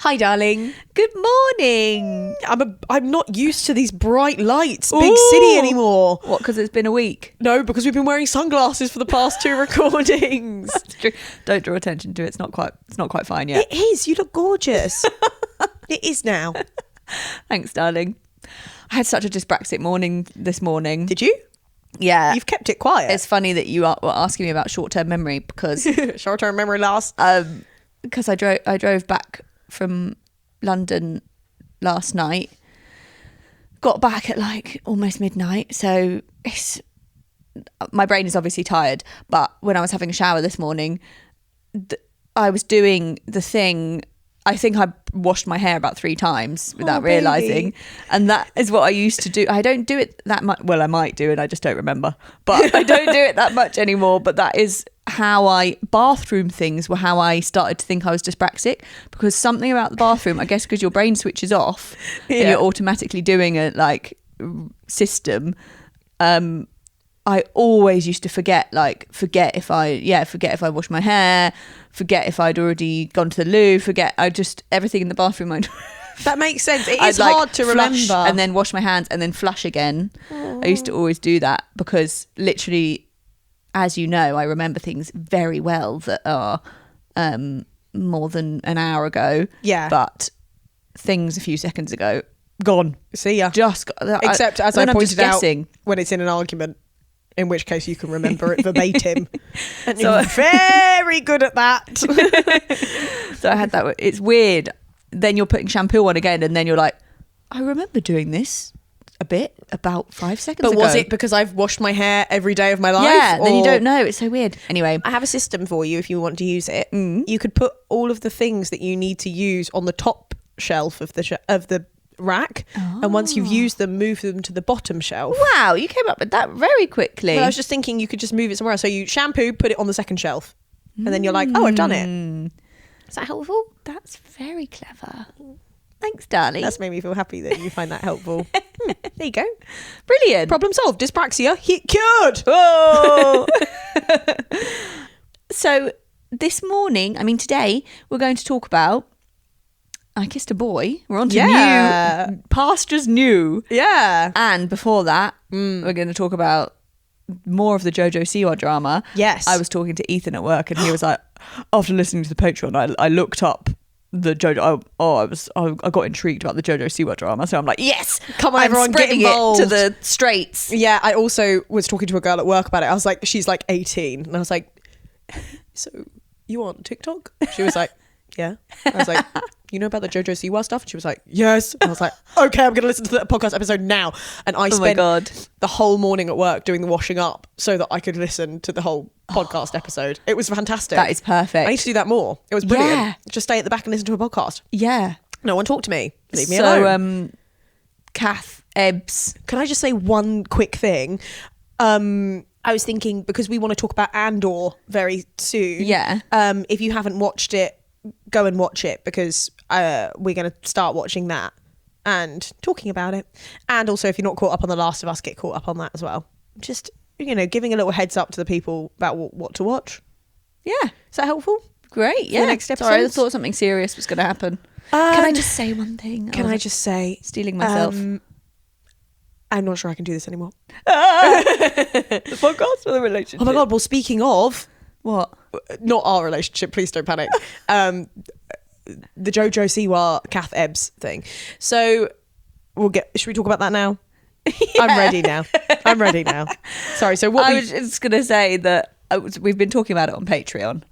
Hi, darling. Good morning. I'm not used to these bright lights, big city anymore. What, because it's been a week? No, because we've been wearing sunglasses for the past 2 recordings. That's true. Don't draw attention to it. It's not quite fine yet. It is. You look gorgeous. It is now. Thanks, darling. I had such a dyspraxic morning this morning. Did you? Yeah. You've kept it quiet. It's funny that you were asking me about short-term memory because Short-term memory loss. because I drove back from London last night, got back at like almost midnight, so my brain is obviously tired, but when I was having a shower this morning, I was doing the thing. I think I washed my hair about 3 times without realising, and that is what I used to do. I don't do it that much. Well, I might do it, I just don't remember, but I don't do it that much anymore. But that is how bathroom things were how I started to think I was dyspraxic, because something about the bathroom, I guess because your brain switches off and you're automatically doing a system. I always used to forget if I washed my hair, forget if I'd already gone to the loo, everything in the bathroom. That makes sense. It is hard to remember. And then wash my hands and then flush again. I used to always do that because literally, as you know, I remember things very well that are more than an hour ago. Yeah. But things a few seconds ago, gone. See ya. Except as I pointed out, when it's in an argument, in which case you can remember it verbatim. And you're very good at that. So I had that. It's weird. Then you're putting shampoo on again, and then you're like, I remember doing this a bit about 5 seconds ago. But was it because I've washed my hair every day of my life? Yeah, then you don't know. It's so weird. Anyway. I have a system for you if you want to use it. You could put all of the things that you need to use on the top shelf of the rack, and once you've used them, move them to the bottom shelf. Wow, you came up with that very quickly. Well, I was just thinking you could just move it somewhere else. So you shampoo, put it on the second shelf, and then you're like, oh, I've done it. Is that helpful? That's very clever. Thanks, darling. That's made me feel happy that you find that helpful. There you go. Brilliant. Problem solved. Dyspraxia cured. Oh. So today we're going to talk about I Kissed a Boy. We're on to new pastures new. Yeah. And before that, we're going to talk about more of the Jojo Siwa drama. Yes. I was talking to Ethan at work, and he was like, after listening to the Patreon, I looked up the Jojo. I got intrigued about the Jojo Siwa drama. So I'm like, yes, come on, everyone, get involved. It to the straights. Yeah. I also was talking to a girl at work about it. I was like, she's like 18, and I was like, so you on TikTok? She was like, yeah. I was like, you know about the Jojo Siwa stuff? And she was like, yes. And I was like, okay, I'm going to listen to the podcast episode now. And I spent the whole morning at work doing the washing up so that I could listen to the whole podcast episode. It was fantastic. That is perfect. I need to do that more. It was brilliant. Yeah. Just stay at the back and listen to a podcast. Yeah. No one talk to me. Leave me alone. So, Kath Ebbs. Can I just say one quick thing? I was thinking, because we want to talk about Andor very soon. Yeah. If you haven't watched it, go and watch it, because we're going to start watching that and talking about it. And also, if you're not caught up on The Last of Us, get caught up on that as well. Just, giving a little heads up to the people about what to watch. Yeah. Is that helpful? Great. Yeah. For the next episode. Sorry, I thought something serious was going to happen. Can I just say one thing? Can I just say... Stealing myself. I'm not sure I can do this anymore. The podcast or the relationship? Oh my God. Well, speaking of... What? Not our relationship, please don't panic. The Jojo Siwa Kath Ebbs thing. So should we talk about that now? Yeah. I'm ready now. Sorry. So I was just going to say that we've been talking about it on Patreon.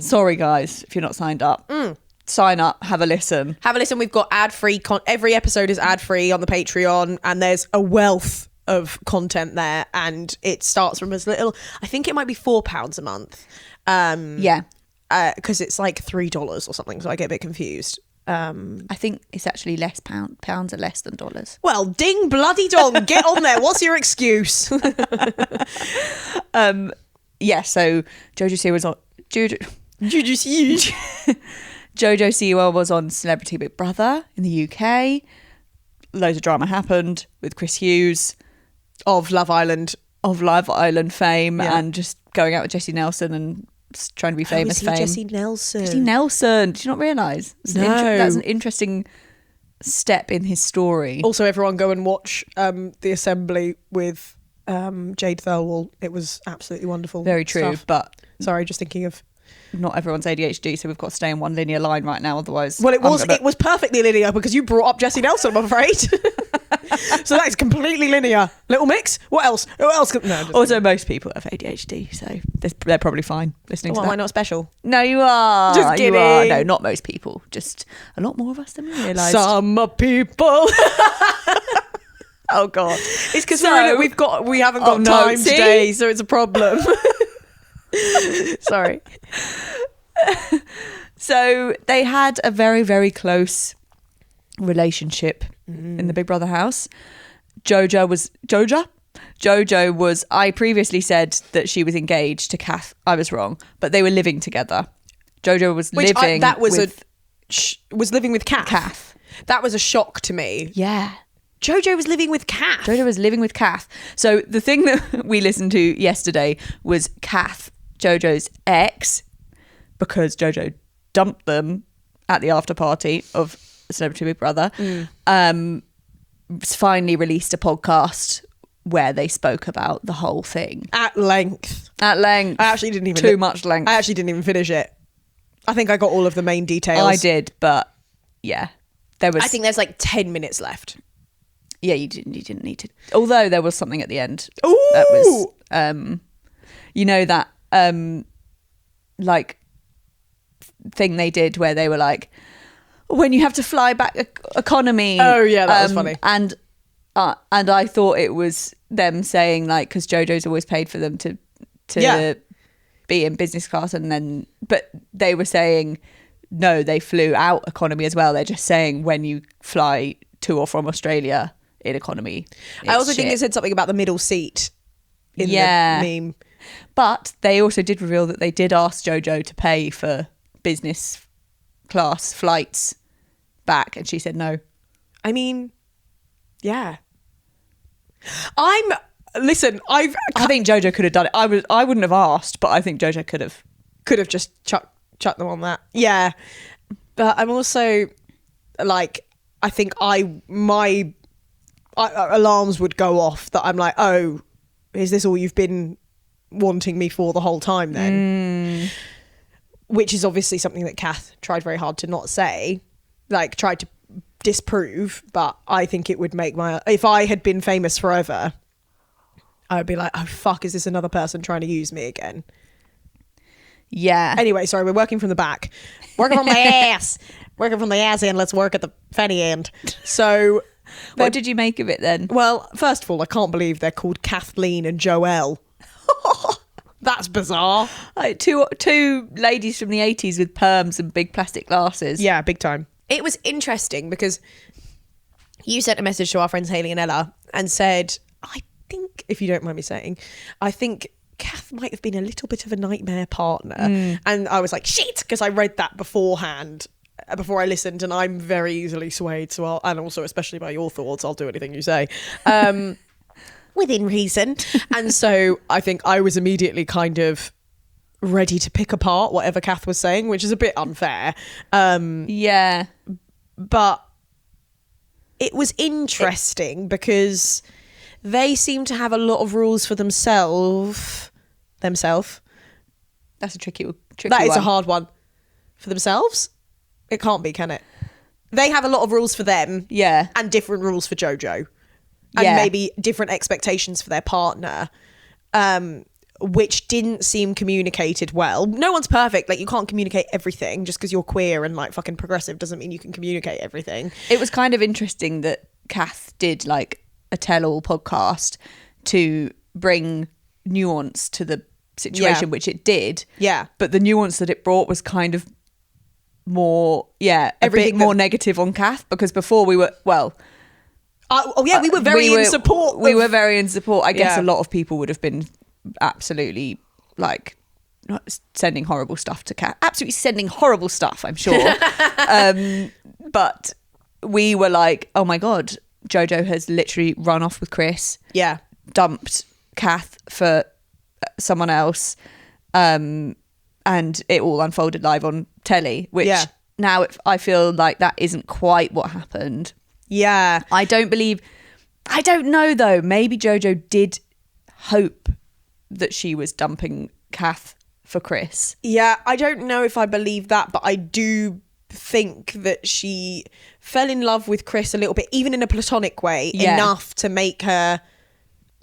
Sorry guys, if you're not signed up. Sign up, have a listen. We've got ad-free every episode is ad-free on the Patreon, and there's a wealth of content there, and it starts from as little, I think it might be £4 a month. Because it's like $3 or something, so I get a bit confused. I think it's actually less. Pounds are less than dollars. Well, ding bloody dong, get on there. What's your excuse? Yeah, so Jojo Siwa was on Jojo Siwa was on Celebrity Big Brother in the UK. Loads of drama happened with Chris Hughes of Love Island fame, and just going out with Jessie Nelson and trying to be famous. Is he Jessie Nelson? Jessie Nelson. Did you not realise? No. That's an interesting step in his story. Also, everyone go and watch The Assembly with Jade Thirlwall. It was absolutely wonderful. Very true, stuff. but sorry, just thinking of. Not everyone's ADHD, so we've got to stay in one linear line right now. Otherwise, well, it was perfectly linear because you brought up Jessie Nelson, I'm afraid. So that is completely linear. Little Mix. What else? Who else? No. Also, most people have ADHD, so they're probably fine listening to that. Am I not special? No, you are. Just kidding. You are. No, not most people. Just a lot more of us than we realised. Some people. Oh God! It's because we haven't got time see? today, so it's a problem. Sorry. So they had a very, very close relationship in the Big Brother house. Jojo was, I previously said that she was engaged to Kath. I was wrong, but they were living together. Jojo was living with Kath. Kath. That was a shock to me. Yeah. Jojo was living with Kath. Jojo was living with Kath. So the thing that we listened to yesterday was Kath, Jojo's ex, because Jojo dumped them at the after party of Celebrity Big Brother, finally released a podcast where they spoke about the whole thing. At length. I actually didn't even... Too much length. I actually didn't even finish it. I think I got all of the main details. I did, but yeah. There was... I think there's like 10 minutes left. Yeah, you didn't need to. Although there was something at the end. Ooh! That was... you know that... like thing they did where they were like, when you have to fly back economy. Oh yeah, that was funny. And I thought it was them saying like, because Jojo's always paid for them to be in business class, and then but they were saying no, they flew out economy as well. They're just saying when you fly to or from Australia in economy. I also think it said something about the middle seat in the meme. But they also did reveal that they did ask Jojo to pay for business class flights back, and she said no. I mean, yeah. I think Jojo could have done it. I wouldn't have asked, but I think Jojo could have just chucked them on that. Yeah. But I'm also like, I think my alarms would go off that I'm like, oh, is this all you've been wanting me for the whole time then? Which is obviously something that Kath tried very hard to not say, like tried to disprove, but I think it would make if I had been famous forever, I would be like, oh fuck, is this another person trying to use me again? Yeah. Anyway, sorry, we're working from the back. Working from the ass. Working from the ass end, let's work at the fanny end. So... What did you make of it then? Well, first of all, I can't believe they're called Kathleen and Joelle. That's bizarre. Like two ladies from the 80s with perms and big plastic glasses. Yeah, big time. It was interesting because you sent a message to our friends Hayley and Ella and said, I think, if you don't mind me saying, I think Kath might have been a little bit of a nightmare partner. And I was like, shit, because I read that beforehand, before I listened, and I'm very easily swayed. So and also especially by your thoughts, I'll do anything you say. Within reason. And so I think I was immediately kind of ready to pick apart whatever Kath was saying, which is a bit unfair. Yeah. But it was interesting because they seem to have a lot of rules for themselves. That's a tricky one. That is a hard one. For themselves? It can't be, can it? They have a lot of rules for them. Yeah. And different rules for Jojo. And maybe different expectations for their partner, which didn't seem communicated well. No one's perfect. Like, you can't communicate everything. Just because you're queer and like fucking progressive doesn't mean you can communicate everything. It was kind of interesting that Kath did like a tell-all podcast to bring nuance to the situation, which it did. Yeah. But the nuance that it brought was kind of more, a bit more negative on Kath, because before we were, we were very in support. We were very in support. I guess a lot of people would have been absolutely like sending horrible stuff to Kath. Absolutely sending horrible stuff, I'm sure. But we were like, oh my God, Jojo has literally run off with Chris. Yeah. Dumped Kath for someone else. And and it all unfolded live on telly, which Yeah. now I feel like that isn't quite what happened. Yeah. I don't know though, maybe Jojo did hope that she was dumping Kath for Chris. Yeah, I don't know if I believe that, but I do think that she fell in love with Chris a little bit, even in a platonic way, enough to make her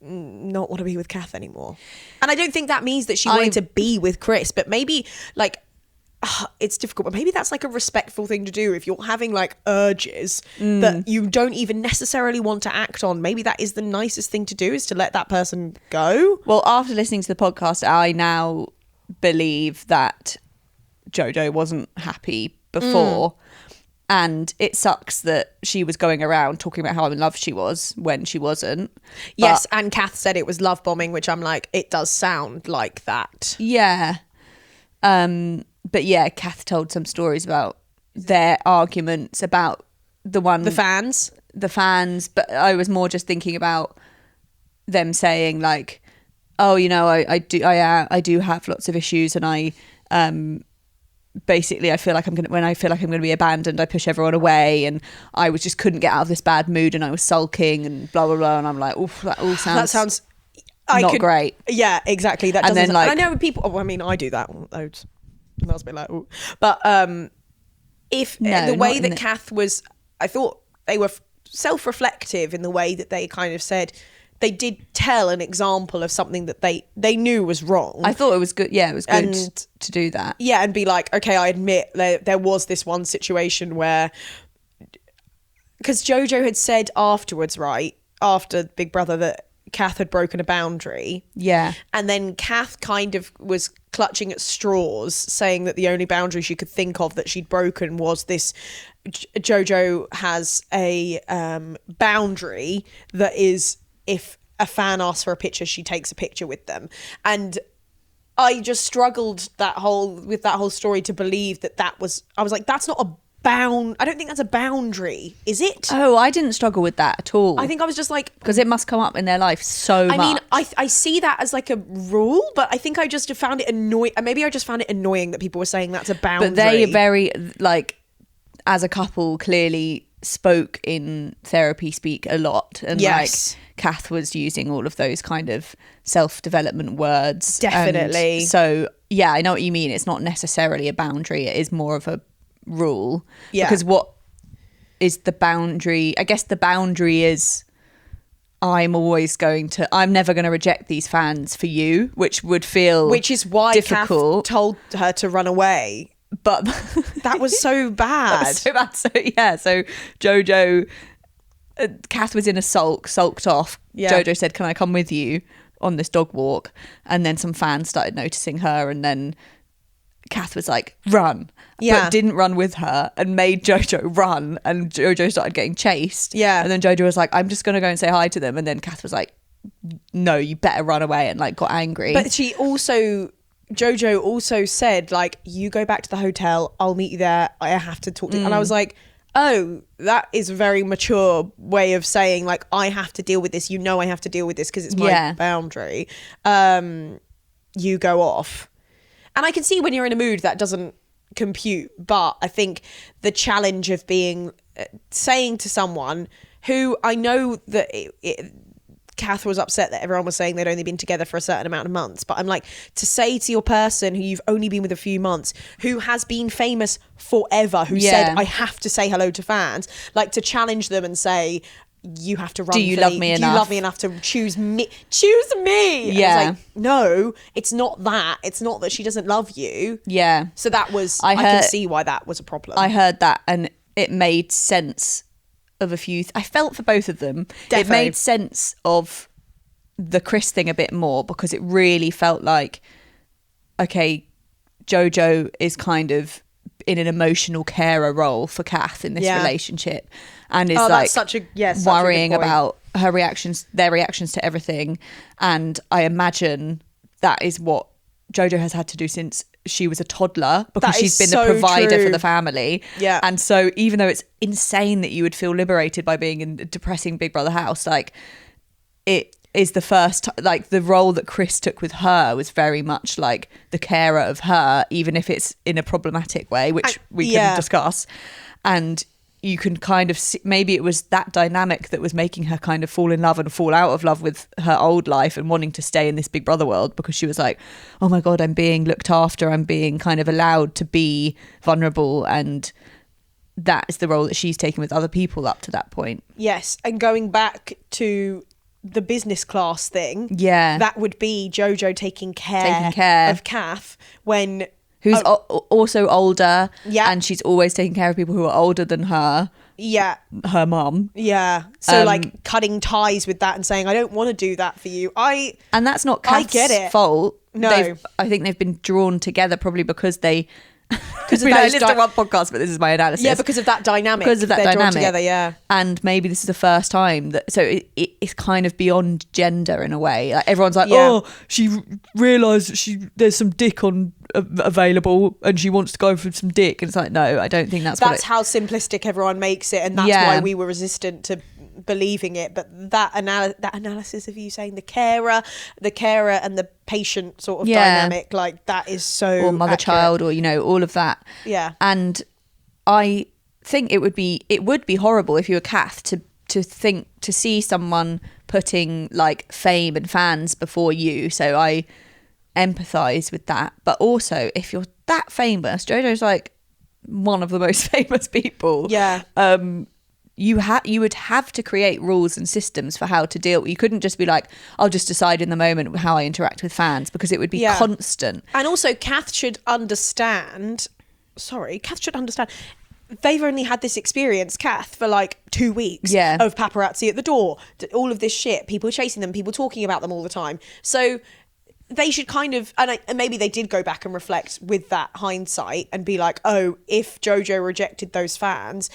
not want to be with Kath anymore. And I don't think that means that she wanted to be with Chris, but maybe like it's difficult, but maybe that's like a respectful thing to do if you're having like urges that you don't even necessarily want to act on. Maybe that is the nicest thing to do, is to let that person go. Well, after listening to the podcast, I now believe that Jojo wasn't happy before, and it sucks that she was going around talking about how in love she was when she wasn't. Yes, and Kath said it was love bombing, which I'm like, it does sound like that. Yeah. But yeah, Kath told some stories about their arguments about the fans, but I was more just thinking about them saying like, oh, you know, I do have lots of issues, and I basically I feel like when I feel like I'm going to be abandoned, I push everyone away, and I couldn't get out of this bad mood, and I was sulking and blah blah blah, and I'm like, oof, that all sounds not great. Yeah, exactly. That and doesn't. then like, I know people. Oh, I mean, I do that loads. And I was a bit like, ooh. But the way that Kath was, I thought they were self-reflective in the way that they kind of said. They did tell an example of something that they knew was wrong. I thought it was good. Yeah, it was good to do that. Yeah, and be like, okay, I admit there was this one situation where, because Jojo had said afterwards, right, after Big Brother, that Kath had broken a boundary. Yeah. And then Kath kind of was clutching at straws, saying that the only boundary she could think of that she'd broken was this. Jojo has a boundary that is, if a fan asks for a picture, she takes a picture with them. And I just struggled with that whole story to believe that was, I was like, that's not a I don't think that's a boundary, is it? Oh, I didn't struggle with that at all. I think I was just like, because it must come up in their life so much. I mean, I see that as like a rule, but I think I just found it annoying. Maybe I just found it annoying that people were saying that's a boundary. But they very, like, as a couple, clearly spoke in therapy speak a lot, and yes, like Kath was using all of those kind of self-development words. Definitely. And so yeah, I know what you mean. It's not necessarily a boundary. It is more of a rule. Yeah. Because what is the boundary? I guess the boundary is I'm never going to reject these fans for you, which is why difficult. Kath told her to run away. But that was so bad. That was so bad. So yeah, so Jojo, Kath was in a sulked off. Yeah. Jojo said, "Can I come with you on this dog walk?" And then some fans started noticing her, and then Kath was like, "Run," but didn't run with her, and made Jojo run, and Jojo started getting chased. Yeah, and then Jojo was like, "I'm just gonna go and say hi to them," and then Kath was like, "No, you better run away," and like got angry. But Jojo also said, like, you go back to the hotel, I'll meet you there, I have to talk to you. And I was like, oh, that is a very mature way of saying, like, I have to deal with this. You know I have to deal with this because it's my boundary. You go off. And I can see when you're in a mood that doesn't compute. But I think the challenge of saying to someone who I know that Kath was upset that everyone was saying they'd only been together for a certain amount of months. But I'm like, to say to your person who you've only been with a few months, who has been famous forever, who said, I have to say hello to fans, like to challenge them and say, you have to run. Do you love me enough? Do you love me enough to choose me? Choose me. Yeah. And I was like, no, it's not that. It's not that she doesn't love you. Yeah. So that was, I can see why that was a problem. I heard that and it made sense of a few. I felt for both of them. Defo. It made sense of the Chris thing a bit more because it really felt like, okay, Jojo is kind of in an emotional carer role for Kath in this relationship, and is like worrying about their reactions to everything. And I imagine that is what Jojo has had to do since she was a toddler, because she's been the provider for the family. Yeah. And so even though it's insane that you would feel liberated by being in a depressing Big Brother house, like is the first like the role that Chris took with her was very much like the carer of her, even if it's in a problematic way, which we can discuss. And you can kind of see, maybe it was that dynamic that was making her kind of fall in love and fall out of love with her old life and wanting to stay in this Big Brother world, because she was like, oh my God, I'm being looked after, I'm being kind of allowed to be vulnerable, and that is the role that she's taken with other people up to that point. Yes, and going back to the business class thing, that would be Jojo taking care of Kath when who's also older, and she's always taking care of people who are older than her, her mum, so like cutting ties with that and saying, I don't want to do that for you, and that's not Kath's fault. No, I think they've been drawn together probably because they because I listened to one podcast, but this is my analysis. Yeah, because of that dynamic. Because of that dynamic together, and maybe this is the first time that, so it's kind of beyond gender in a way. Like everyone's like, oh, she realised there's some dick on available and she wants to go for some dick, and it's like, no, I don't think that's how simplistic everyone makes it, and that's why we were resistant to believing it. But that analysis of you saying the carer and the patient sort of dynamic, like that is so, or mother accurate. Child, or all of that, and I think it would be horrible if you were Kath to see someone putting like fame and fans before you. So I empathise with that, but also if you're that famous, Jojo's like one of the most famous people, you would have to create rules and systems for how to deal. You couldn't just be like, I'll just decide in the moment how I interact with fans, because it would be constant. And also Kath should understand they've only had this experience, Kath, for like 2 weeks of paparazzi at the door, all of this shit, people chasing them, people talking about them all the time. So they should kind of, and maybe they did go back and reflect with that hindsight and be like, oh, if Jojo rejected those fans,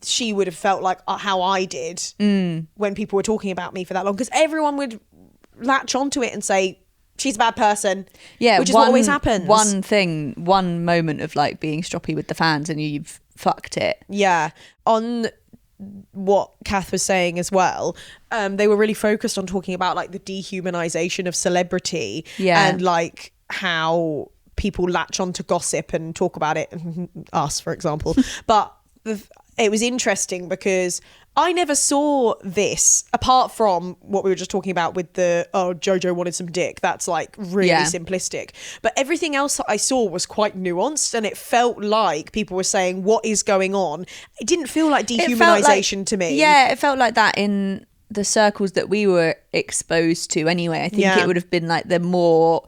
she would have felt like how I did when people were talking about me for that long, because everyone would latch onto it and say, she's a bad person, which is what always happens. One moment of like being stroppy with the fans and you've fucked it. On what Kath was saying as well, they were really focused on talking about like the dehumanization of celebrity, and like how people latch onto gossip and talk about it, us for example. But it was interesting because I never saw this, apart from what we were just talking about with the, oh, Jojo wanted some dick. That's like really simplistic. But everything else that I saw was quite nuanced, and it felt like people were saying, what is going on? It didn't feel like dehumanization to me. Yeah, it felt like that in the circles that we were exposed to anyway. I think it would have been like the more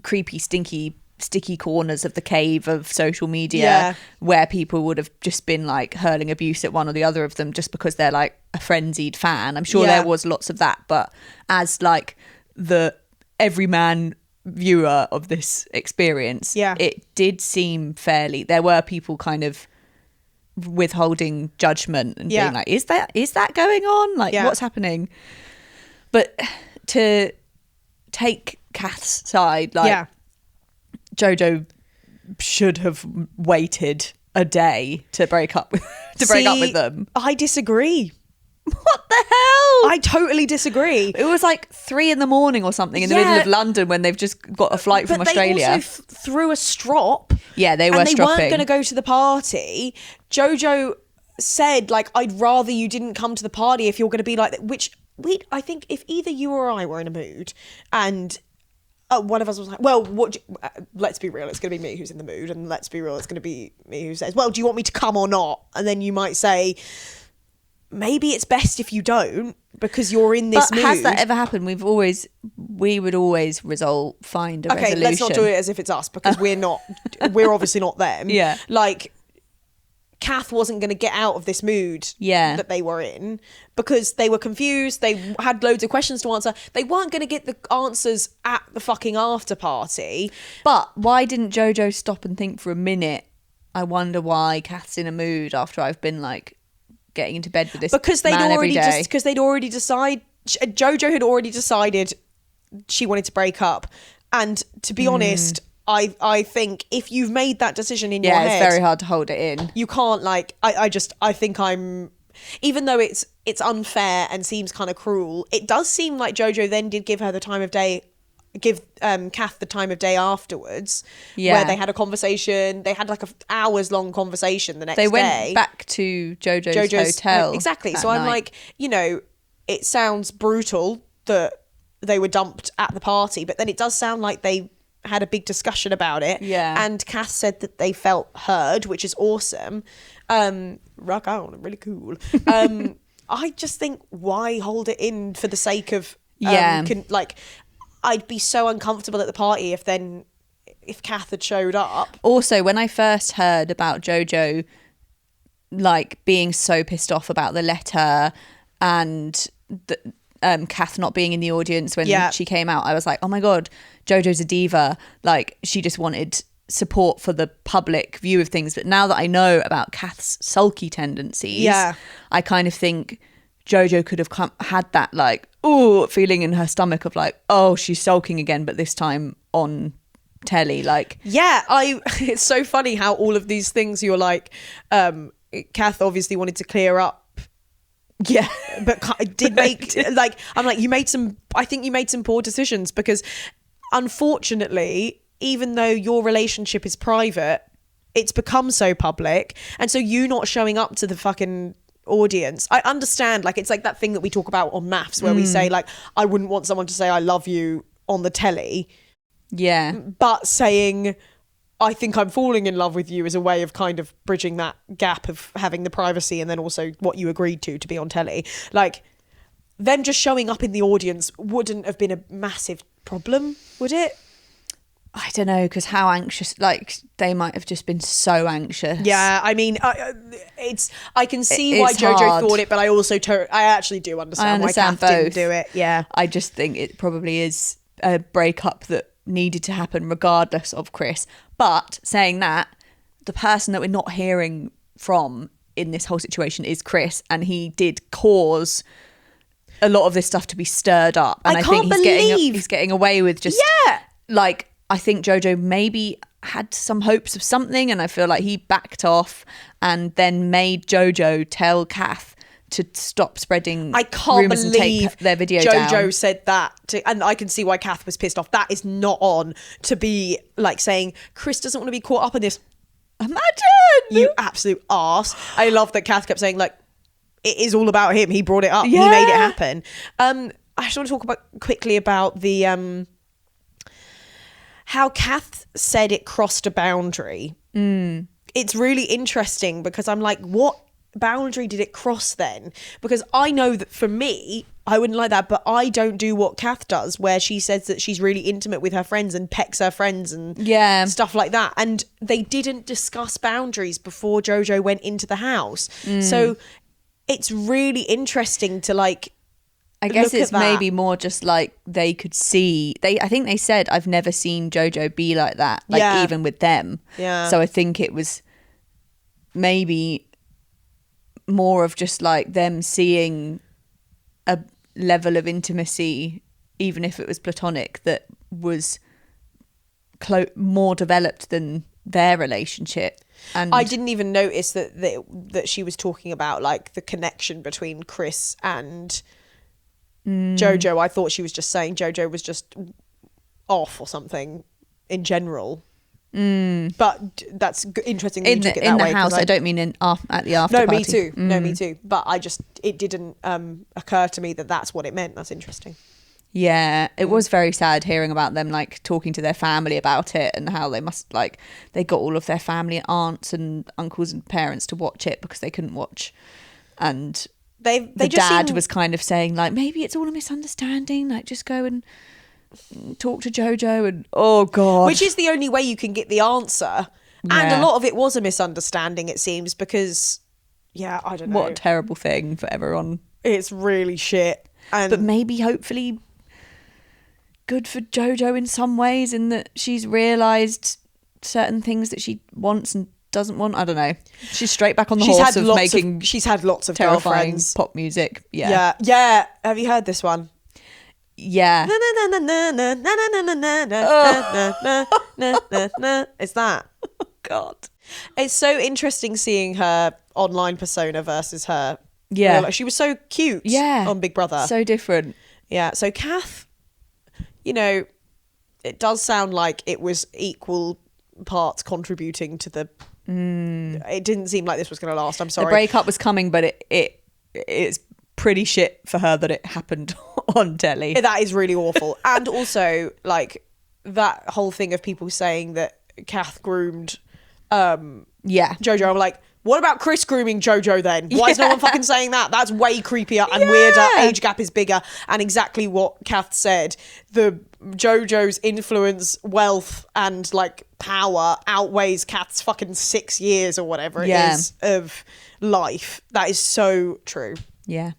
creepy, sticky corners of the cave of social media, where people would have just been like hurling abuse at one or the other of them just because they're like a frenzied fan. I'm sure there was lots of that, but as like the everyman viewer of this experience, it did seem fairly, there were people kind of withholding judgment and being like, is that going on, like what's happening? But to take Kath's side, like Jojo should have waited a day to break up with them. I disagree. What the hell? I totally disagree. It was like 3 a.m. or something in the middle of London when they've just got a flight from Australia. They also threw a strop. Yeah, they were and stropping. They weren't going to go to the party. Jojo said, like, I'd rather you didn't come to the party if you're going to be like that. Which I think if either you or I were in a mood and one of us was like, well, let's be real, it's going to be me who's in the mood, and let's be real, it's going to be me who says, well, do you want me to come or not? And then you might say, maybe it's best if you don't, because you're in this mood. Has that ever happened? We would always find a resolution. Okay, let's not do it as if it's us, because we're obviously not them. Yeah. Like, Kath wasn't going to get out of this mood that they were in, because they were confused. They had loads of questions to answer. They weren't going to get the answers at the fucking after party. But why didn't Jojo stop and think for a minute, I wonder why Kath's in a mood after I've been like getting into bed with this man every day? Because they'd already decided, Jojo had already decided she wanted to break up. And to be honest, I think if you've made that decision in your head, it's very hard to hold it in. You can't, like, I think I'm even though it's unfair and seems kind of cruel, it does seem like Jojo then did give her the time of day, give Kath the time of day afterwards, where they had a conversation. They had like a hours long conversation the next day. They went back to Jojo's hotel. Exactly. So I'm like, you know, it sounds brutal that they were dumped at the party, but then it does sound like they had a big discussion about it. Yeah. And Kath said that they felt heard, which is awesome. Rock on, really cool. I just think, why hold it in for the sake of I'd be so uncomfortable at the party if Kath had showed up. Also, when I first heard about Jojo like being so pissed off about the letter and Kath not being in the audience when she came out, I was like, oh my God, Jojo's a diva. Like, she just wanted support for the public view of things. But now that I know about Kath's sulky tendencies, I kind of think Jojo could have had that like, ooh, feeling in her stomach of like, oh, she's sulking again, but this time on telly. Like, it's so funny how all of these things you're like, Kath obviously wanted to clear up. Yeah, but did make like, I'm like, I think you made some poor decisions, because unfortunately, even though your relationship is private, it's become so public, and so you not showing up to the fucking audience. I understand, like, it's like that thing that we talk about on MAFS where we say like, I wouldn't want someone to say I love you on the telly. Yeah. But saying I think I'm falling in love with you is a way of kind of bridging that gap of having the privacy and then also what you agreed to be on telly. Like, them just showing up in the audience wouldn't have been a massive problem, would it? I don't know, because how anxious, like, they might have just been so anxious. Yeah, I mean, I can see why Jojo hard. thought it, but I also I actually do understand why Kath didn't do it. Yeah, I just think it probably is a breakup that needed to happen regardless of Chris. But saying that, the person that we're not hearing from in this whole situation is Chris, and he did cause a lot of this stuff to be stirred up. And I think he's getting away with just like, I think Jojo maybe had some hopes of something, and I feel like he backed off and then made Jojo tell Kath to stop spreading rumours and take their video down. Jojo said that, and I can see why Kath was pissed off. That is not on to be like saying Chris doesn't want to be caught up in this. Imagine! You absolute arse. I love that Kath kept saying like, it is all about him. He brought it up. He made it happen. I just want to talk quickly about the how Kath said it crossed a boundary. It's really interesting because I'm like, what boundary did it cross then? Because I know that for me, I wouldn't like that, but I don't do what Kath does, where she says that she's really intimate with her friends and pecks her friends and stuff like that. And they didn't discuss boundaries before Jojo went into the house. So it's really interesting to like, I guess it's maybe more just like they could see. I think they said, I've never seen Jojo be like that, like even with them. Yeah. So I think it was maybe more of just like them seeing a level of intimacy, even if it was platonic, that was more developed than their relationship. And I didn't even notice that she was talking about like the connection between Chris and Jojo. I thought she was just saying Jojo was just off or something in general. But that's interesting that you took it that way. In the house, I don't mean at the after party. No, me too. No, me too. But it didn't occur to me that that's what it meant. That's interesting. Yeah, it was very sad hearing about them like talking to their family about it, and how they must like, they got all of their family, aunts and uncles and parents to watch it because they couldn't watch. And the dad was kind of saying like, maybe it's all a misunderstanding, like just go and talk to Jojo. And oh god, which is the only way you can get the answer. And a lot of it was a misunderstanding, it seems, because I don't know, what a terrible thing for everyone. It's really shit. But maybe hopefully good for Jojo in some ways, in that she's realised certain things that she wants and doesn't want. I don't know. She's straight back on the horse of making. She's had lots of terrifying girlfriends. Pop music. Yeah. Have you heard this one? Yeah. It's that. Oh God. It's so interesting seeing her online persona versus her Yeah. Like, she was so cute Yeah. on Big Brother. So different. Yeah, so Kath, you know, it does sound like it was equal parts contributing to the... It didn't seem like this was going to last, I'm sorry. The breakup was coming, but it's pretty shit for her that it happened on telly. That is really awful. And also, like, that whole thing of people saying that Kath groomed Jojo. I'm like, what about Chris grooming Jojo then? Why is no one fucking saying that? That's way creepier and weirder. Age gap is bigger. And exactly what Kath said. The Jojo's influence, wealth and like power outweighs Kath's fucking 6 years or whatever it is of life. That is so true. Yeah.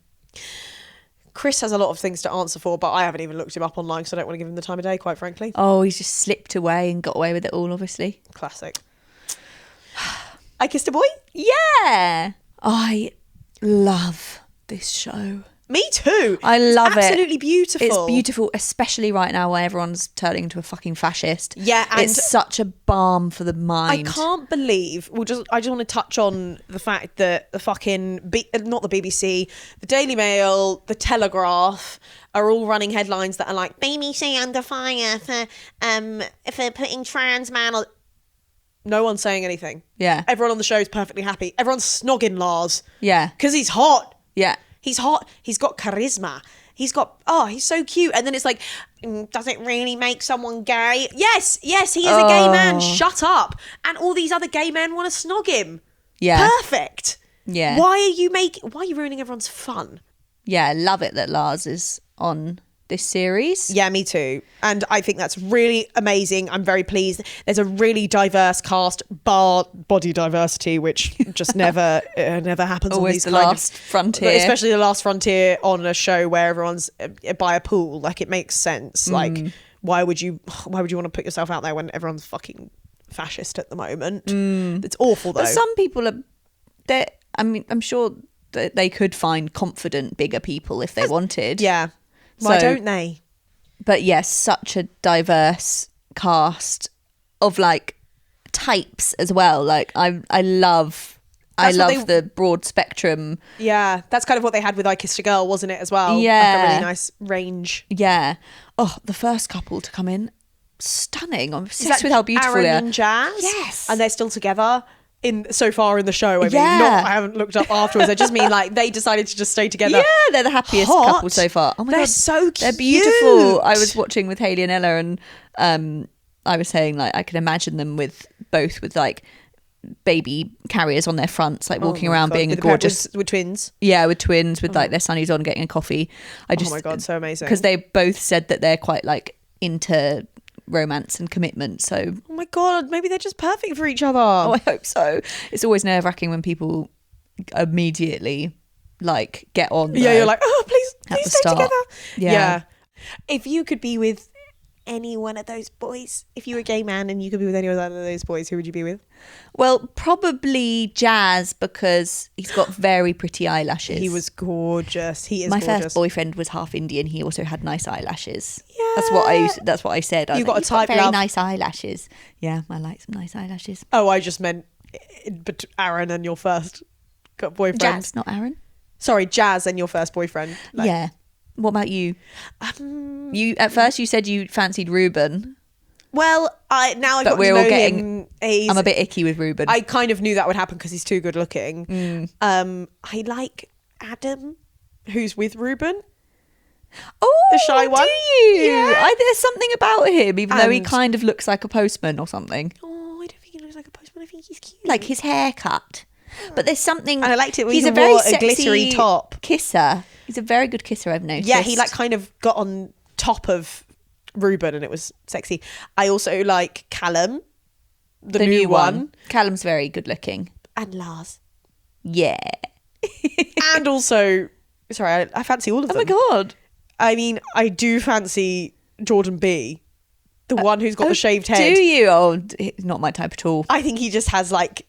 Chris has a lot of things to answer for, but I haven't even looked him up online because I don't want to give him the time of day, quite frankly. Oh, he's just slipped away and got away with it all, obviously. Classic. I Kissed a Boy? Yeah. I love this show. Me too. I love it. Absolutely beautiful. It's beautiful, especially right now when everyone's turning into a fucking fascist. Yeah, and it's such a balm for the mind. I can't believe. I just want to touch on the fact that the fucking not the BBC, the Daily Mail, the Telegraph are all running headlines that are like BBC under fire for putting trans man on. No one's saying anything. Yeah. Everyone on the show is perfectly happy. Everyone's snogging Lars. Yeah. Because he's hot. Yeah. He's hot. He's got charisma. He's so cute. And then it's like, does it really make someone gay? Yes, he is a gay man. Shut up. And all these other gay men want to snog him. Yeah. Perfect. Yeah. Why are you ruining everyone's fun? Yeah, I love it that Lars is on this series. Yeah, me too. And I think that's really amazing. I'm very pleased. There's a really diverse cast, bar body diversity, which just never happens. Always on these the kind last frontier. Especially the last frontier on a show where everyone's by a pool. Like, it makes sense. Like, why would you want to put yourself out there when everyone's fucking fascist at the moment? It's awful though. But some people are, I'm sure that they could find confident, bigger people if they wanted. Yeah. Why don't they? But yes, such a diverse cast of like types as well. Like I love the broad spectrum. Yeah, that's kind of what they had with I Kissed a Girl, wasn't it, as well? Yeah. Like a really nice range. Yeah. Oh, the first couple to come in, stunning. I'm obsessed with how beautiful Aaron they are. and Jazz? Yes. And they're still together so far in the show. I mean, Yeah. I haven't looked up afterwards. I just mean like they decided to just stay together. Yeah, they're the happiest Hot. couple so far. Oh my They're God. so cute. They're beautiful. I was watching with Hayley and Ella and I was saying like I can imagine them with like baby carriers on their fronts, like walking around God. being with a gorgeous with twins. Yeah, with twins, with like their sunnies on, getting a coffee. Oh my God, so amazing. Because they both said that they're quite like into romance and commitment. So Oh my God, maybe they're just perfect for each other. I hope so. It's always nerve-wracking when people immediately like get on. Yeah, you're like, oh, please the stay start. together. Yeah. If you could be with any one of those boys, if you were a gay man and you could be with any one of those boys, who would you be with? Well, probably Jazz, because he's got very pretty eyelashes. He was gorgeous. He is My gorgeous. first boyfriend was half Indian. He also had nice eyelashes. Yeah. That's what I said. I was You got like, a type, very love. nice eyelashes. Yeah, I like some nice eyelashes. Oh, I just meant but Aaron and your first boyfriend. Jazz, not Aaron. Sorry, Jazz and your first boyfriend. Like, Yeah. What about you? You at first you said you fancied Ruben. Well, I've But got we're to know all getting- him. I'm a bit icky with Ruben. I kind of knew that would happen because he's too good looking. I like Adam, who's with Ruben. Oh, the shy one. Do you? Yeah. There's something about him, even though he And- kind of looks like a postman or something. Oh, I don't think he looks like a postman. I think he's cute. Like his haircut. But there's something. And I liked it when he's he a very wore a sexy glittery top. kisser. He's a very good kisser, I've noticed. Yeah, he like kind of got on top of Ruben and it was sexy. I also like Callum, the new one. Callum's very good looking. And Lars. Yeah. And also, sorry, I fancy all of them. Oh my God. I mean, I do fancy Jordan B, the one who's got the shaved head. Do you? Oh, it's not my type at all. I think he just has like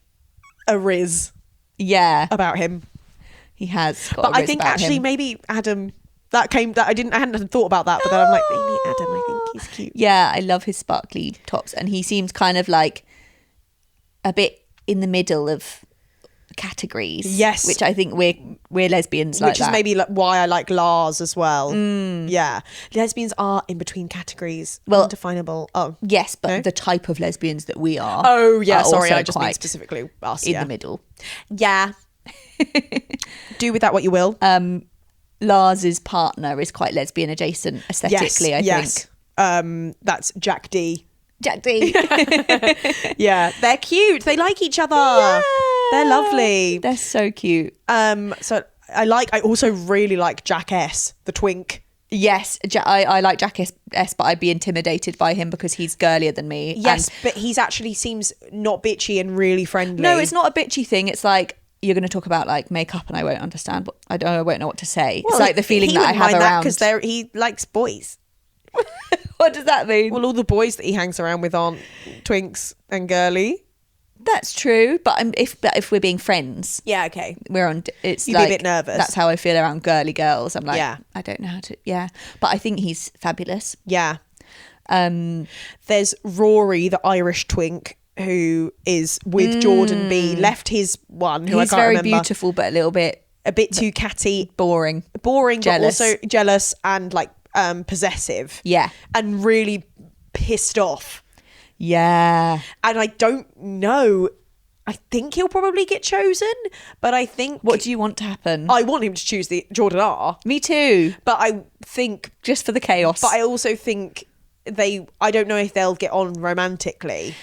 a riz Yeah, about him. he has got But a I riz think about actually him. maybe Adam, I hadn't thought about that, but then I'm like, maybe Adam, I think he's cute. Yeah, I love his sparkly tops. And he seems kind of like a bit in the middle of categories. Yes. Which I think we're we're lesbians like which that. is maybe like why I like Lars as well. Yeah, lesbians are in between categories, undefinable. Oh Yes, but no? the type of lesbians that we are. Oh yeah, are sorry, also I just mean quite specifically us. in the middle. Yeah. Do with that what you will. Lars's partner is quite lesbian adjacent aesthetically. I think. That's Jack D. Jack D. Yeah, they're cute. They like each other. Yeah. They're lovely. They're so cute. So I also really like Jack S, the twink. Yes, I like Jack S, but I'd be intimidated by him because he's girlier than me. Yes, but he's actually seems not bitchy and really friendly. No, it's not a bitchy thing. It's like, you're going to talk about like makeup and I won't understand. I won't know what to say. Well, it's like the feeling that I have around. because he likes boys. What does that mean? Well, all the boys that he hangs around with aren't twinks and girly. That's true, but if we're being friends, Yeah, okay. we're on. It's You'd like, be a bit nervous. That's how I feel around girly girls. I'm like, Yeah. I don't know how to. Yeah, but I think he's fabulous. Yeah. There's Rory, the Irish twink, who is with Jordan B. Left his one, who He's I can't very remember. beautiful, but a bit too catty, boring, jealous. jealous. But also jealous and like possessive. Yeah, And really pissed off. yeah. And I don't know. I think he'll probably get chosen, but I think What do you want to happen? I want him to choose the Jordan R. Me too. But I think, Just for the chaos. but I also think I don't know if they'll get on romantically.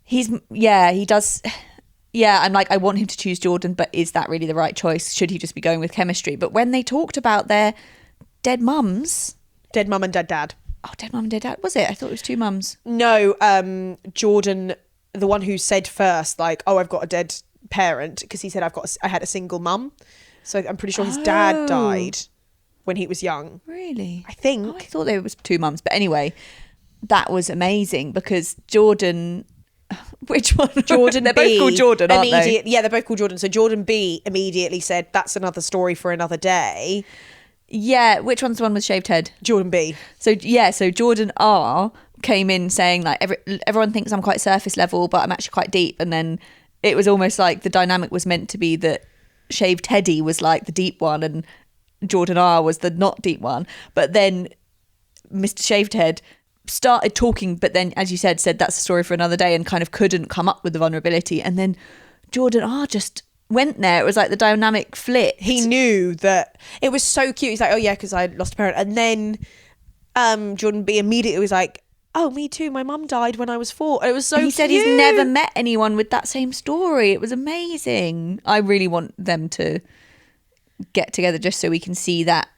He does. Yeah, I'm like, I want him to choose Jordan, but is that really the right choice? Should he just be going with chemistry? But when they talked about their dead mums, Dead mum and dead dad. oh, dead mum and dead dad, was it? I thought it was two mums. No, Jordan, the one who said first, like, oh, I've got a dead parent, because he said I had a single mum. So I'm pretty sure his dad died when he was young. Really? I think. Oh, I thought there was two mums. But anyway, that was amazing because Jordan... Which one? Jordan They're B both called Jordan, aren't they? Yeah, they're both called Jordan. So Jordan B immediately said, that's another story for another day. Yeah, which one's the one with shaved head? Jordan B. So Jordan R came in saying like everyone thinks I'm quite surface level, but I'm actually quite deep. And then it was almost like the dynamic was meant to be that shaved Teddy was like the deep one and Jordan R was the not deep one. But then Mr. Shaved Head started talking, but then, as you said that's a story for another day and kind of couldn't come up with the vulnerability. And then Jordan R just went there. It was like the dynamic flipped. He knew that it was so cute. He's like, oh yeah, because I lost a parent. And then Jordan B immediately was like, oh, me too. My mum died when I was 4. And it was so He said cute. he's never met anyone with that same story. It was amazing. I really want them to get together just so we can see that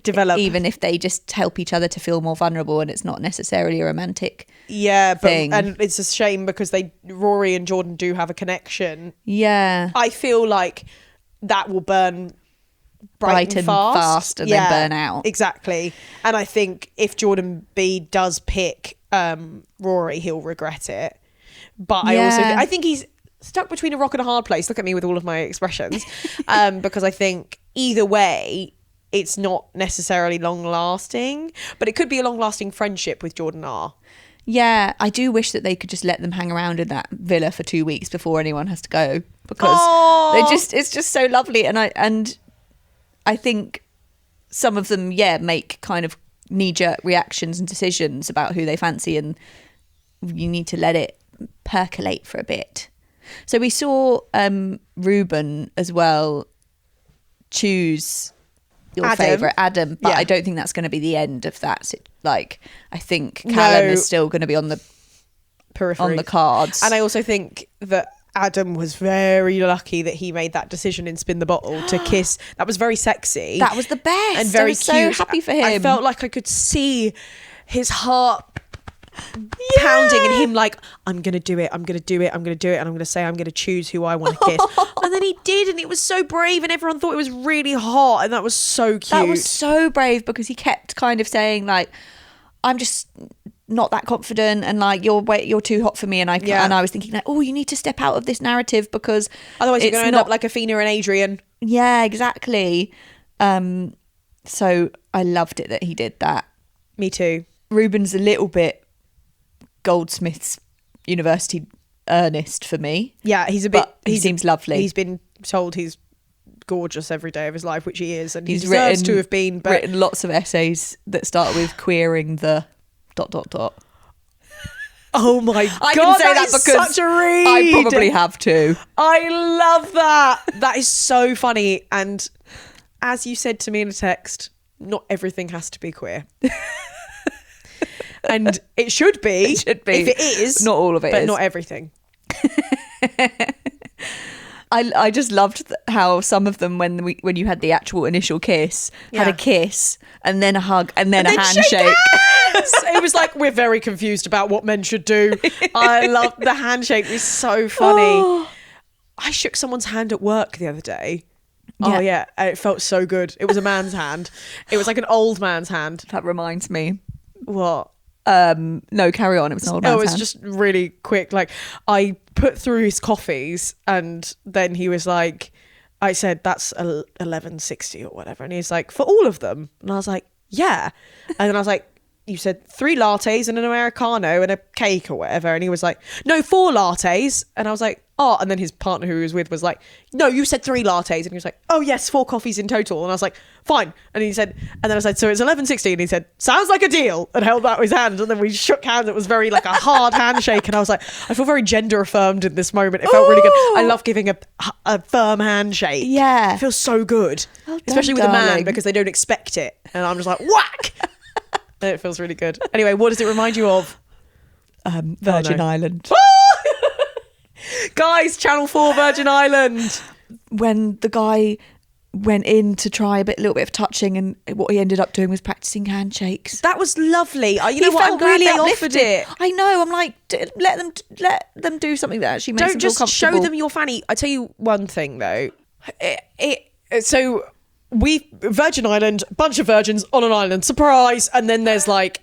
develop, even if they just help each other to feel more vulnerable and it's not necessarily a romantic thing. And it's a shame because Rory and Jordan do have a connection. Yeah, I feel like that will burn bright and fast and then burn out. Exactly. And I think if Jordan B does pick Rory, he'll regret it. But I think he's stuck between a rock and a hard place. Look at me with all of my expressions. Because I think either way, it's not necessarily long lasting, but it could be a long lasting friendship with Jordan R. Yeah, I do wish that they could just let them hang around in that villa for 2 weeks before anyone has to go, because it's just so lovely. And I think some of them, make kind of knee-jerk reactions and decisions about who they fancy, and you need to let it percolate for a bit. So we saw Ruben as well choose your favourite, Adam, but I don't think that's going to be the end of that. Like, I think Callum is still going to be on the periphery, on the cards. And I also think that Adam was very lucky that he made that decision in Spin the Bottle to kiss. That was very sexy. That was the best. And very I was cute. so happy for him. I felt like I could see his heart pounding and him like, I'm going to do it. I'm going to do it. I'm going to do it. And I'm going to say, I'm going to choose who I want to kiss. And then he did. And it was so brave. And everyone thought it was really hot. And that was so cute. That was so brave because he kept kind of saying like, I'm just not that confident, and like you're too hot for me, and I was thinking like, oh, you need to step out of this narrative because otherwise you're going to end up like Athena and Adrian. Yeah, exactly. So I loved it that he did that. Me too. Ruben's a little bit Goldsmiths University earnest for me. Yeah, he's a bit. He seems lovely. He's been told he's gorgeous every day of his life, which he is, and he deserves to have been. But written lots of essays that start with queering the ... Oh my I God, can say that is because such a read. I probably have too. I love that. That is so funny. And as you said to me in a text, not everything has to be queer. And it should be. It should be. If it is. Not all of it but is. not everything. I just loved how some of them, when you had the actual initial kiss, had a kiss and then a hug and then a handshake. It was like, we're very confused about what men should do. I love the handshake. It was so funny. Oh. I shook someone's hand at work the other day. Yeah. Oh yeah, it felt so good. It was a man's hand. It was like an old man's hand. That reminds me. What? No, carry on. It was an old man's Oh, it's hand. just really quick. Like, I put through his coffees, and then he was like, I said, that's 11.60 or whatever, and he's like, for all of them? And I was like, yeah. And then I was like, you said 3 lattes and an Americano and a cake or whatever. And he was like, no, 4 lattes. And I was like, oh. And then his partner who he was with was like, no, you said 3 lattes. And he was like, oh yes, 4 coffees in total. And I was like, fine. And he said, and then I said, so it's 11.60. And he said, sounds like a deal. And held out his hand. And then we shook hands. It was very like a hard handshake. And I was like, I feel very gender affirmed in this moment. It felt really good. I love giving a firm handshake. Yeah. It feels so good. Well done, especially with a man, darling. because they don't expect it. And I'm just like, whack. And it feels really good. Anyway, what does it remind you of? Virgin Island. Guys, Channel 4 Virgin Island. When the guy went in to try a little bit of touching, and what he ended up doing was practicing handshakes. That was lovely. You know He what? I'm felt glad really they uplifted. offered it. I know. I'm like, let them do something that actually makes Don't them feel just comfortable. show them your fanny. I tell you one thing though. So Virgin Island, bunch of virgins on an island, surprise, and then there's like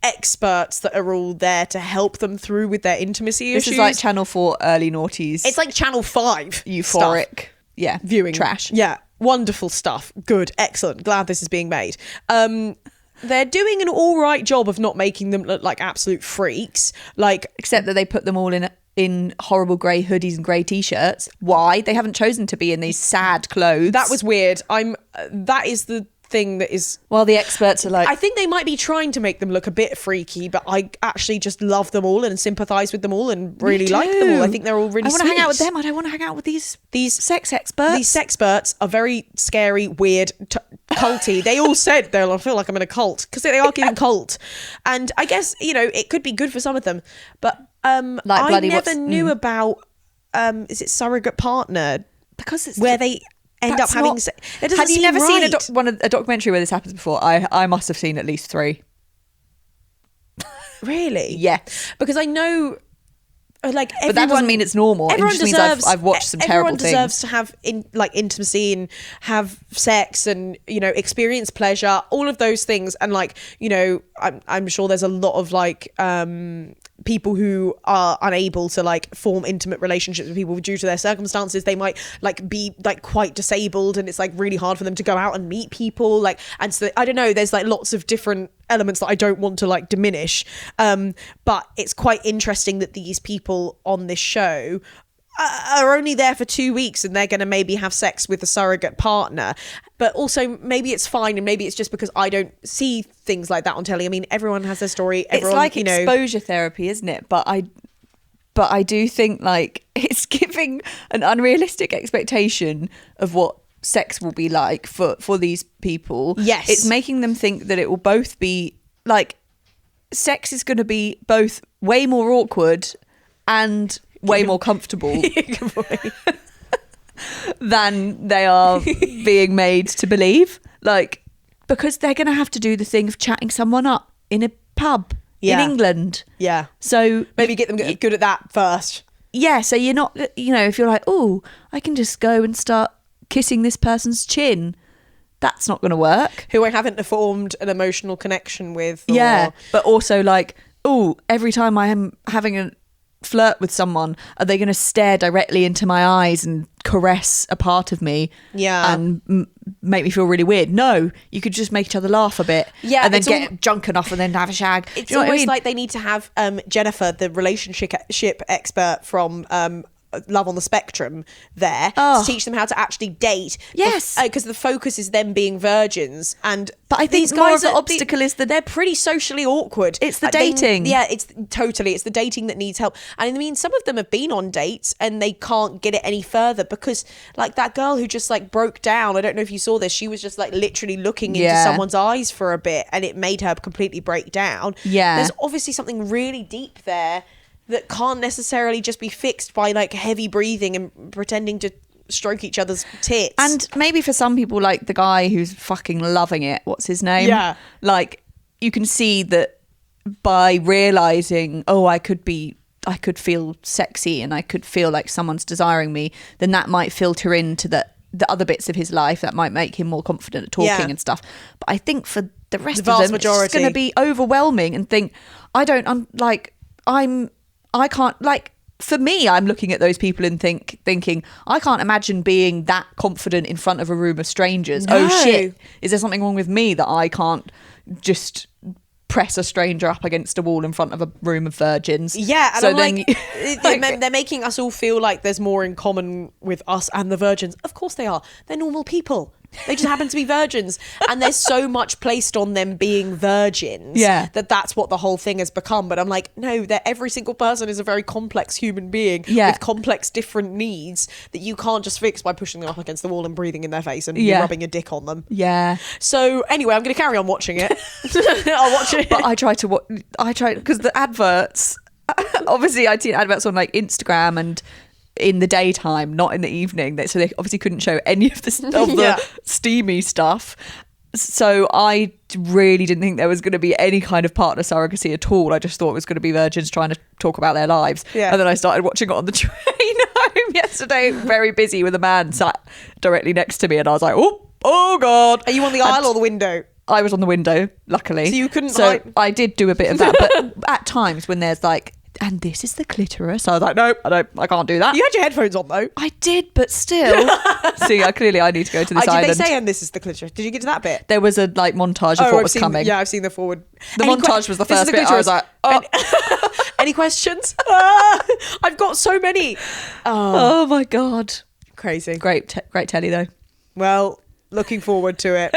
experts that are all there to help them through with their intimacy This issues. is like Channel 4 early noughties. It's like Channel 5 euphoric. stuff. Yeah, Viewing trash. Yeah, wonderful stuff. Good, excellent. Glad this is being made. They're doing an all right job of not making them look like absolute freaks. Like, Except that they put them all in horrible grey hoodies and grey t-shirts. Why? They haven't chosen to be in these sad clothes. that was weird. That is the thing that is. While the experts are like, I think they might be trying to make them look a bit freaky, but I actually just love them all and sympathise with them all and really like them all. I think they're all really I want to sweet. hang out with them. I don't want to hang out with these sex experts. These sexperts are very scary, weird, culty. They all said I feel like I'm in a cult, because they are giving cult. And I guess, it could be good for some of them. But I never knew about, is it surrogate partner? because it's Where they end up having... It doesn't Have you seem never seen right. a documentary where this happens before? I must have seen at least 3. Really? Yes. Because I know... Like, But that doesn't mean it's normal. It just means I've watched some terrible things. Everyone deserves to have intimacy and have sex and experience pleasure, all of those things. And I'm sure there's a lot of people who are unable to form intimate relationships with people due to their circumstances. They might be quite disabled, and it's really hard for them to go out and meet people. And so I don't know. There's lots of different elements that I don't want to diminish, but it's quite interesting that these people on this show are only there for 2 weeks, and they're going to maybe have sex with a surrogate partner. But also maybe it's fine, and maybe it's just because I don't see things like that on telly. I mean, everyone has their story. Everyone, it's like exposure therapy, isn't it? But I do think it's giving an unrealistic expectation of what sex will be like for these people. Yes. It's making them think that it will both be sex is going to be both way more awkward and way more comfortable than they are being made to believe. Because they're going to have to do the thing of chatting someone up in a pub in England. Yeah. So Maybe get them good at that first. yeah, so you're not, if you're like, oh, I can just go and start kissing this person's chin, that's not going to work. Who I haven't formed an emotional connection with. Yeah, but also oh, every time I am having a flirt with someone, are they going to stare directly into my eyes and caress a part of me? Yeah. And make me feel really weird? No, you could just make each other laugh a bit. Yeah, and then it's get drunk enough and then have a shag. It's Do you know what I almost mean? like they need to have Jennifer, the relationship expert from love on the spectrum there to teach them how to actually date. Yes. Because the focus is them being virgins. But I think these more guys of the obstacle is that they're pretty socially awkward. It's the dating. It's the dating that needs help. And I mean, some of them have been on dates and they can't get it any further because like that girl who just like broke down, I don't know if you saw this, she was just like literally looking into someone's eyes for a bit and it made her completely break down. Yeah. There's obviously something really deep there that can't necessarily just be fixed by like heavy breathing and pretending to stroke each other's tits. And maybe for some people, like the guy who's fucking loving it, what's his name? Yeah. Like you can see that by realizing, oh, I could feel sexy and I could feel like someone's desiring me, then that might filter into the other bits of his life that might make him more confident at talking and stuff. But I think for the rest of them, it's just going to be overwhelming and think, for me, I'm looking at those people and thinking, I can't imagine being that confident in front of a room of strangers. No. Oh shit, is there something wrong with me that I can't just press a stranger up against a wall in front of a room of virgins? Yeah, and so I'm then like, they're making us all feel like there's more in common with us and the virgins. Of course they are. They're normal people. They just happen to be virgins. And there's so much placed on them being virgins that's what the whole thing has become. But I'm like, no, every single person is a very complex human being with complex different needs that you can't just fix by pushing them up against the wall and breathing in their face and you're rubbing a dick on them. Yeah. So anyway, I'm going to carry on watching it. I'll watch it. But I try because the adverts, obviously I'd seen adverts on like Instagram and in the daytime, not in the evening. So they obviously couldn't show any of the steamy stuff. So I really didn't think there was going to be any kind of partner surrogacy at all. I just thought it was going to be virgins trying to talk about their lives. Yeah. And then I started watching it on the train home yesterday, very busy, with a man sat directly next to me. And I was like, oh God. Are you on the aisle or the window? I was on the window, luckily. So you couldn't hide? I did do a bit of that. But at times when there's like, and this is the clitoris, I was like, no, I can't do that. You had your headphones on though. I did, but still. See, clearly I need to go to this island. Did they say, and this is the clitoris? Did you get to that bit? There was a like montage of what was coming. Yeah, I've seen the forward. The montage was the first bit. I was like, any questions? I've got so many. Oh my God. Crazy. Great telly though. Well, looking forward to it.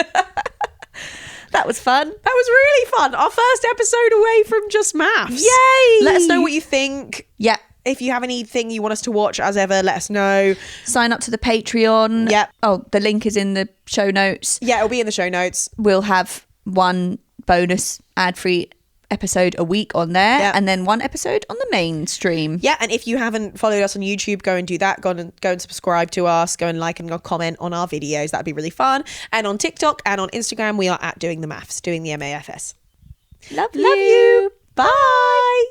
That was fun. That was really fun. Our first episode away from just MAFS. Yay! Let us know what you think. Yeah. If you have anything you want us to watch, as ever, let us know. Sign up to the Patreon. Yep. Oh, the link is in the show notes. Yeah, it'll be in the show notes. We'll have one bonus ad-free episode a week on there, and then one episode on the mainstream. Yeah, and if you haven't followed us on YouTube, go and do that. Go and subscribe to us. Go and like and comment on our videos. That'd be really fun. And on TikTok and on Instagram, we are at doing the MAFS, doing the MAFS. Love you. Bye.